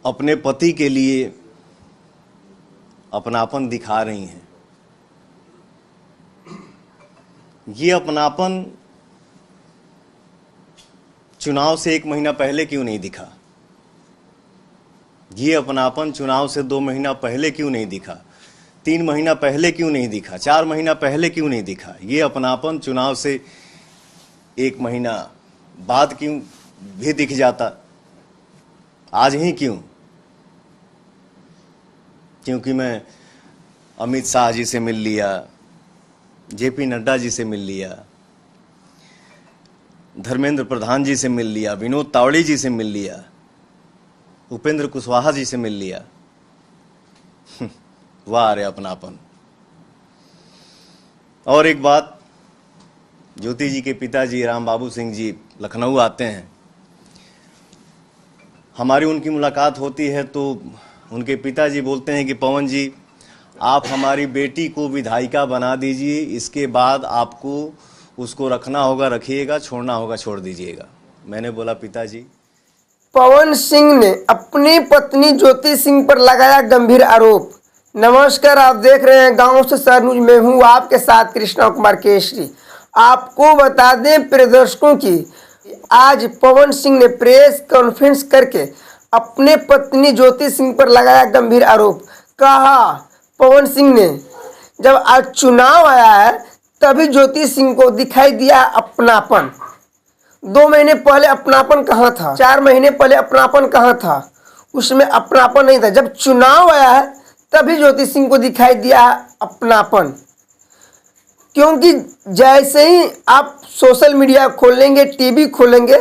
अपने पति के लिए अपनापन दिखा रही हैं। ये अपनापन चुनाव से 1 महीना पहले क्यों नहीं दिखा? ये अपनापन चुनाव से 2 महीना पहले क्यों नहीं दिखा? 3 महीना पहले क्यों नहीं दिखा? 4 महीना पहले क्यों नहीं दिखा? ये अपनापन चुनाव से 1 महीना बाद क्यों भी दिख जाता? आज ही क्यों? क्योंकि मैं अमित शाह जी से मिल लिया, जेपी नड्डा जी से मिल लिया, धर्मेंद्र प्रधान जी से मिल लिया, विनोद तावड़े जी से मिल लिया, उपेंद्र कुशवाहा जी से मिल लिया। वाह रे अपनापन। और एक बात, ज्योति जी के पिताजी राम बाबू सिंह जी लखनऊ आते हैं, हमारी उनकी मुलाकात होती है तो उनके पिताजी बोलते हैं कि पवन जी, आप हमारी बेटी को विधायिका बना दीजिए, इसके बाद आपको उसको रखना होगा रखिएगा, छोड़ना होगा छोड़ दीजिएगा। मैंने बोला पिताजी। पवन सिंह ने अपनी पत्नी ज्योति सिंह पर लगाया गंभीर आरोप। नमस्कार, आप देख रहे हैं गांव से शहर न्यूज में हूं आपके साथ कृष्णा कुमार केसरी। आपको बता दें प्रिय दर्शकों की आज पवन सिंह ने प्रेस कॉन्फ्रेंस करके अपने पत्नी ज्योति सिंह पर लगाया गंभीर आरोप। कहा पवन सिंह ने जब आज चुनाव आया है तभी ज्योति सिंह को दिखाई दिया अपनापन। 2 महीने पहले अपनापन कहाँ था? 4 महीने पहले अपनापन कहाँ था? उसमें अपनापन नहीं था। जब चुनाव आया है तभी ज्योति सिंह को दिखाई दिया अपनापन। क्योंकि जैसे ही आप सोशल मीडिया खोलेंगे, टीवी खोलेंगे,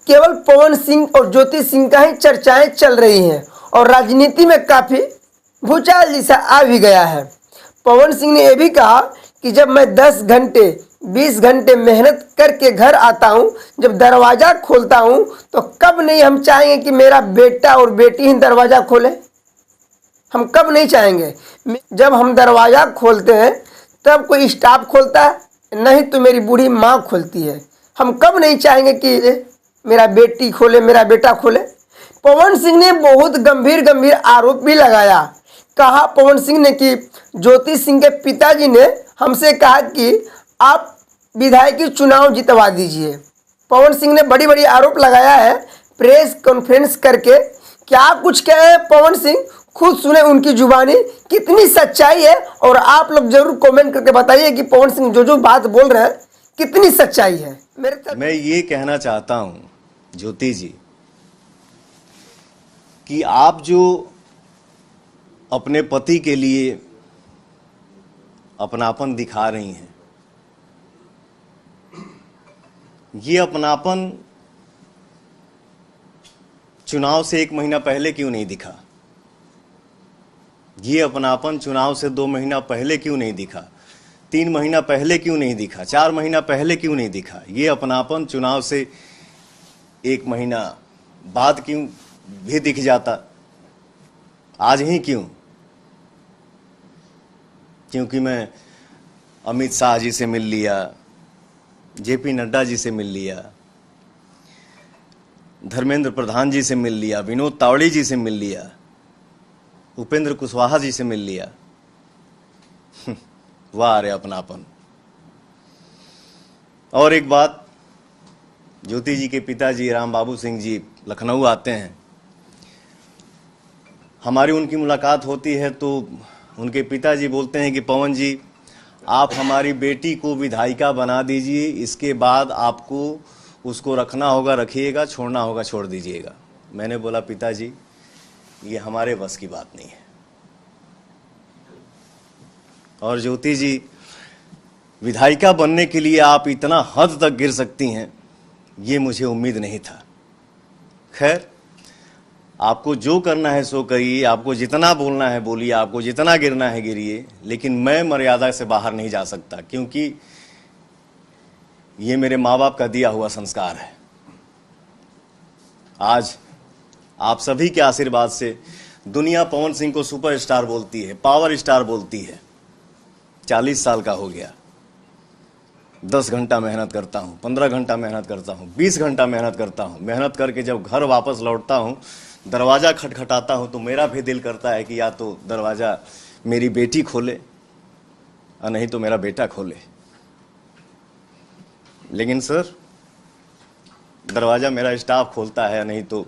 केवल पवन सिंह और ज्योति सिंह का ही चर्चाएं चल रही हैं और राजनीति में काफ़ी भूचाल जैसा आ भी गया है। पवन सिंह ने यह भी कहा कि जब मैं 10 घंटे 20 घंटे मेहनत करके घर आता हूं, जब दरवाज़ा खोलता हूं तो कब नहीं हम चाहेंगे कि मेरा बेटा और बेटी ही दरवाज़ा खोले? हम कब नहीं चाहेंगे? जब हम दरवाज़ा खोलते हैं तब कोई स्टाफ खोलता है, नहीं तो मेरी बूढ़ी माँ खोलती है। हम कब नहीं चाहेंगे कि मेरा बेटी खोले, मेरा बेटा खोले? पवन सिंह ने बहुत गंभीर आरोप भी लगाया। कहा पवन सिंह ने कि ज्योति सिंह के पिताजी ने हमसे कहा कि आप विधायकी चुनाव जितवा दीजिए। पवन सिंह ने बड़ी आरोप लगाया है प्रेस कॉन्फ्रेंस करके। क्या कुछ कहे पवन सिंह, खुद सुने उनकी जुबानी, कितनी सच्चाई है। और आप लोग जरूर कमेंट करके बताइए कि पवन सिंह जो बात बोल रहे हैं कितनी सच्चाई है। मैं ये कहना चाहता हूँ ज्योति जी कि आप जो अपने पति के लिए अपनापन दिखा रही हैं, ये अपनापन चुनाव से 1 महीना पहले क्यों नहीं दिखा? ये अपनापन चुनाव से 2 महीना पहले क्यों नहीं दिखा? 3 महीना पहले क्यों नहीं दिखा? 4 महीना पहले क्यों नहीं दिखा? ये अपनापन चुनाव से 1 महीना बाद क्यों भी दिख जाता? आज ही क्यों? क्योंकि मैं अमित शाह जी से मिल लिया, जेपी नड्डा जी से मिल लिया, धर्मेंद्र प्रधान जी से मिल लिया, विनोद तावड़े जी से मिल लिया, उपेंद्र कुशवाहा जी से मिल लिया। वाह रे अपनापन। और एक बात, ज्योति जी के पिताजी राम बाबू सिंह जी लखनऊ आते हैं, हमारी उनकी मुलाकात होती है तो उनके पिताजी बोलते हैं कि पवन जी, आप हमारी बेटी को विधायिका बना दीजिए, इसके बाद आपको उसको रखना होगा रखिएगा, छोड़ना होगा छोड़ दीजिएगा। मैंने बोला पिताजी, ये हमारे बस की बात नहीं है। और ज्योति जी, विधायिका बनने के लिए आप इतना हद तक गिर सकती हैं, ये मुझे उम्मीद नहीं था। खैर, आपको जो करना है सो करिए, आपको जितना बोलना है बोलिए, आपको जितना गिरना है गिरिए, लेकिन मैं मर्यादा से बाहर नहीं जा सकता, क्योंकि ये मेरे माँ बाप का दिया हुआ संस्कार है। आज आप सभी के आशीर्वाद से दुनिया पवन सिंह को सुपरस्टार बोलती है, पावर स्टार बोलती है। 40 साल का हो गया, 10 घंटा मेहनत करता हूँ, 15 घंटा मेहनत करता हूँ, 20 घंटा मेहनत करता हूँ। मेहनत करके जब घर वापस लौटता हूँ दरवाज़ा खटखटाता हूँ तो मेरा भी दिल करता है कि या तो दरवाज़ा मेरी बेटी खोले और नहीं तो मेरा बेटा खोले। लेकिन सर, दरवाज़ा मेरा स्टाफ खोलता है, नहीं तो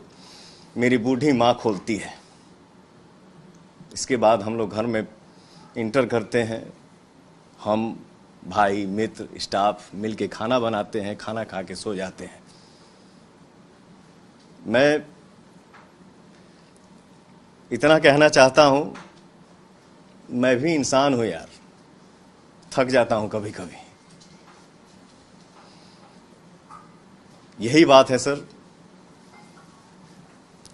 मेरी बूढ़ी माँ खोलती है। इसके बाद हम लोग घर में इंटर करते हैं, हम भाई मित्र स्टाफ मिल के खाना बनाते हैं, खाना खा के सो जाते हैं। मैं इतना कहना चाहता हूँ, मैं भी इंसान हूँ यार, थक जाता हूँ कभी कभी। यही बात है सर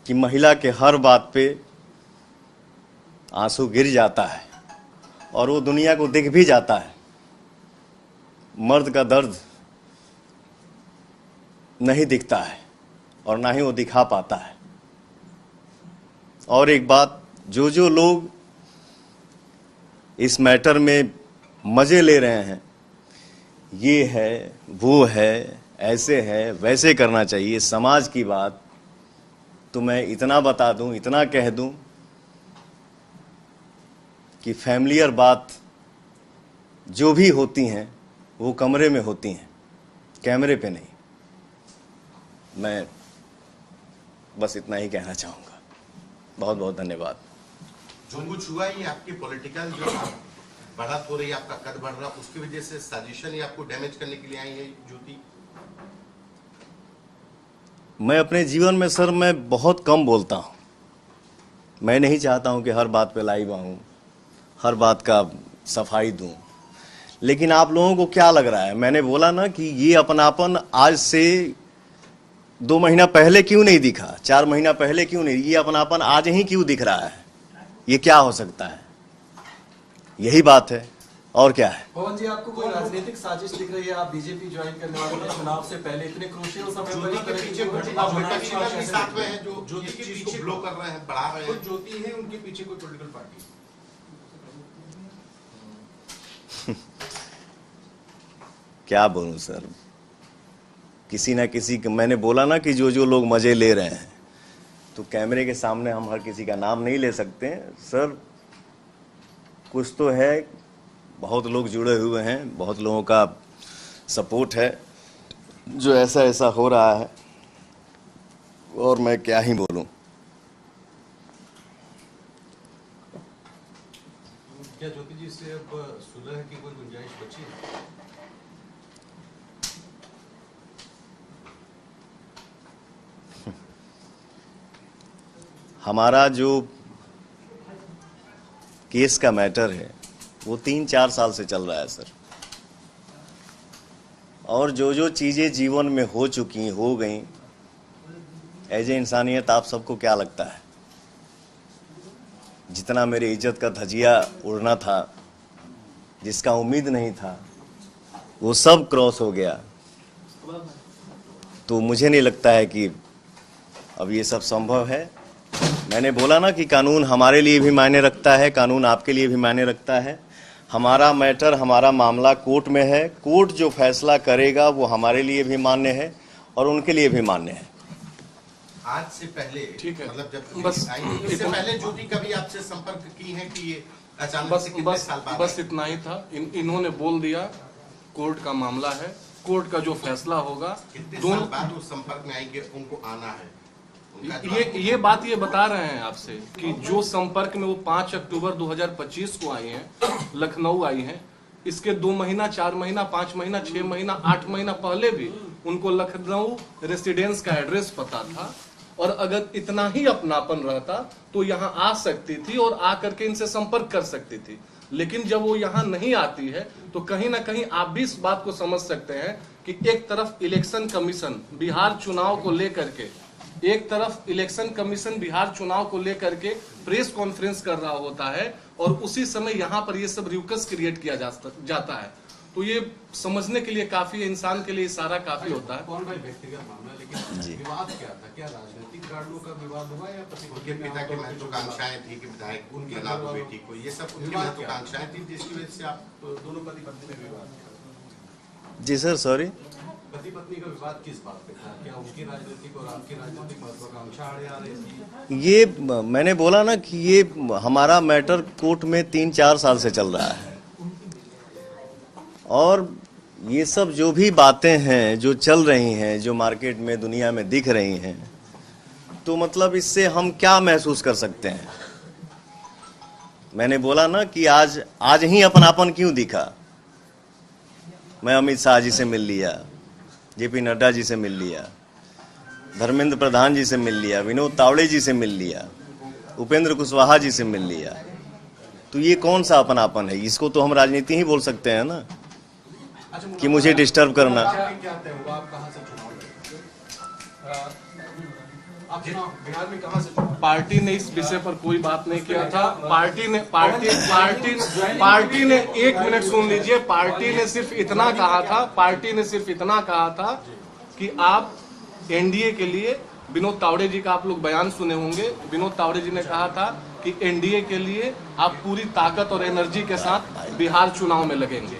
कि महिला के हर बात पे आंसू गिर जाता है और वो दुनिया को दिख भी जाता है। मर्द का दर्द नहीं दिखता है और ना ही वो दिखा पाता है। और एक बात, जो लोग इस मैटर में मज़े ले रहे हैं, ये है वो है, ऐसे है वैसे करना चाहिए, समाज की बात, तो मैं इतना बता दूं, इतना कह दूं कि फैमिलियर बात जो भी होती हैं वो कमरे में होती हैं, कैमरे पे नहीं। मैं बस इतना ही कहना चाहूँगा। बहुत बहुत धन्यवाद। जो कुछ हुआ ये आपकी पॉलिटिकल जो बढ़त हो रही है, आपका कद बढ़ रहा, उसकी वजह से साजिशन ही आपको डैमेज करने के लिए आई है ज्योति? मैं अपने जीवन में सर मैं बहुत कम बोलता हूँ। मैं नहीं चाहता हूँ कि हर बात पे लाइव आऊँ, हर बात का सफाई दूँ। लेकिन आप लोगों को क्या लग रहा है? मैंने बोला ना कि ये अपनापन आज से 2 महीना पहले क्यों नहीं दिखा, 4 महीना पहले क्यों नहीं, ये अपनापन आज ही क्यों दिख रहा है? ये क्या हो सकता है? यही बात है, और क्या है? पवन जी, आपको कोई राजनीतिक साजिश दिख रही है? आप बीजेपी ज्वाइन करने वाले थे चुनाव से पहले, इतने क्रूशियल समय पर इस तरह की घटना होना ज्योति साथ में है जो ज्योति के पीछे ब्लो कर रहे हैं, बढ़ा रहे हैं। ज्योति है, उनके पीछे कोई पॉलिटिकल पार्टी? क्या बोलूं सर, किसी ना किसी के, मैंने बोला ना कि जो लोग मजे ले रहे हैं, तो कैमरे के सामने हम हर किसी का नाम नहीं ले सकते सर। कुछ तो है, बहुत लोग जुड़े हुए हैं, बहुत लोगों का सपोर्ट है जो ऐसा ऐसा हो रहा है, और मैं क्या ही बोलूं। क्या ज्योति जी से अब सुलह की कोई गुंजाइश बची है? हमारा जो केस का मैटर है वो 3-4 साल से चल रहा है सर, और जो चीज़ें जीवन में हो चुकी हो गई, एज ए इंसानियत आप सबको क्या लगता है? जितना मेरी इज्जत का धजिया उड़ना था, जिसका उम्मीद नहीं था, वो सब क्रॉस हो गया। तो मुझे नहीं लगता है कि अब ये सब संभव है। मैंने बोला ना कि कानून हमारे लिए भी मायने रखता है, कानून आपके लिए भी मायने रखता है। हमारा मैटर, हमारा मामला कोर्ट में है, कोर्ट जो फैसला करेगा वो हमारे लिए भी मान्य है और उनके लिए भी मान्य है। आज से पहले, ठीक है, मतलब जब बस इससे पहले ज्योति कभी आपसे संपर्क की है कि ये अचानक से कितने साल बाद? बस इतना ही था। इन्होंने बोल दिया कोर्ट का मामला है, कोर्ट का जो फैसला होगा, कितने साल बाद वो संपर्क में आएंगे, उनको आना है? ये बात ये बता रहे हैं आपसे कि जो संपर्क में वो 5 अक्टूबर 2025 को आई हैं, लखनऊ आई हैं, इसके 2 महीना, 4 महीना, 5 महीना, 6 महीना, 8 महीना पहले भी उनको लखनऊ रेसिडेंस का एड्रेस पता था, और अगर इतना ही अपनापन रहता तो यहाँ आ सकती थी और आकर के इनसे संपर्क कर सकती थी। लेकिन जब वो यहाँ नहीं आती है तो कहीं ना कहीं आप भी इस बात को समझ सकते हैं कि एक तरफ इलेक्शन कमीशन बिहार चुनाव को लेकर के बिहार चुनाव को लेकर के प्रेस कॉन्फ्रेंस कर रहा होता है, और उसी समय यहाँ पर ये सब रिउकस क्रिएट किया जाता है। तो ये समझने के लिए काफी, इंसान के लिए इशारा काफी होता है। कौन भाई व्यक्तिगत मामला, लेकिन विवाद क्या था? क्या राजनीतिक कारणों का विवाद हुआ या उनके पिता की महत्वाकांक्षाएं थी कि विधायक उनके नाम बेटी को, ये सब उनकी महत्वाकांक्षाएं थी जिसकी वजह से आप दोनों पति पत्नी में विवाद? जी सर, सॉरी। पति पत्नी का विवाद किस बात पे था? क्या उनकी राजनीतिक और आपकी राजनीतिक महत्वाकांक्षा आड़े आ रही थी? ये मैंने बोला ना कि ये हमारा मैटर कोर्ट में 3-4 साल से चल रहा है, और ये सब जो भी बातें हैं जो चल रही हैं, जो मार्केट में दुनिया में दिख रही हैं, तो मतलब इससे हम क्या महसूस कर सकते हैं? मैंने बोला ना कि आज ही अपनापन क्यों दिखा। मैं अमित शाह जी से मिल लिया, जेपी नड्डा जी से मिल लिया, धर्मेंद्र प्रधान जी से मिल लिया, विनोद तावड़े जी से मिल लिया, उपेंद्र कुशवाहा जी से मिल लिया। तो ये कौन सा अपनापन है? इसको तो हम राजनीति ही बोल सकते हैं ना, कि मुझे डिस्टर्ब करना। क्या तय हुआ? आप कहाँ से चुनाव लड़े? आप चुनाव बिहार में कहाँ से चुनाव? पार्टी ने इस विषय पर कोई बात नहीं किया था। पार्टी ने 1 मिनट सुन लीजिए। पार्टी ने सिर्फ इतना कहा था कि आप एनडीए के लिए, विनोद तावड़े जी का आप लोग बयान सुने होंगे, विनोद तावड़े जी ने कहा था कि एनडीए के लिए आप पूरी ताकत और एनर्जी के साथ बिहार चुनाव में लगेंगे।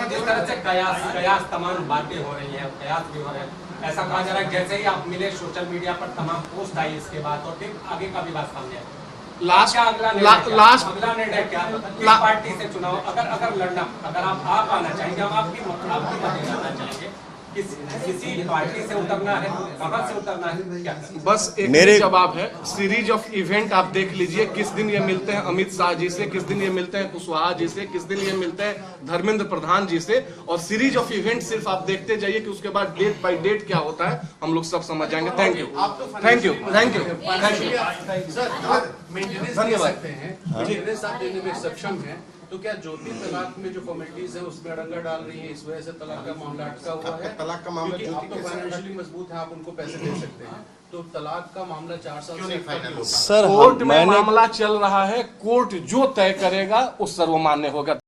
जिस तरह से कयास तमाम बातें हो रही है, कयास भी हो रहे हैं, ऐसा कहा जा रहा है जैसे ही आप मिले सोशल मीडिया पर तमाम पोस्ट आई इसके बाद, और फिर आगे का भी बात सामने आया। अगला निर्णय क्या? किस पार्टी से चुनाव अगर लड़ना, अगर आप आना चाहेंगे, हम आपकी मदद करना चाहेंगे, किसी पार्टी से उतरना है, कहां से उतरना है, क्या? बस एक मेरे जवाब है, सीरीज ऑफ इवेंट आप देख लीजिए। किस दिन ये मिलते हैं अमित शाह जी से, किस दिन ये मिलते हैं कुशवाहा जी से, किस दिन ये मिलते हैं धर्मेंद्र प्रधान जी से, और सीरीज ऑफ इवेंट सिर्फ आप देखते जाइए कि उसके बाद डेट बाय डेट क्या होता है, हम लोग सब समझ जाएंगे। Thank you. धन्यवाद। मेंटेनेंस आप देने में सक्षम है, तो क्या ज्योति तलाक में जो कमेटीज है उसमें अड़ंगा डाल रही है, इस वजह से तलाक का मामला अटका हुआ है? तलाक का मामला क्योंकि आप ज्योति तो के साथ फाइनेंशियली मजबूत है, आप उनको पैसे दे सकते हैं, तो तलाक का मामला 4 साल क्यों से नहीं फाइनल होगा? सर कोर्ट में मामला चल रहा है, कोर्ट जो तय करेगा वो सर्वमान्य होगा।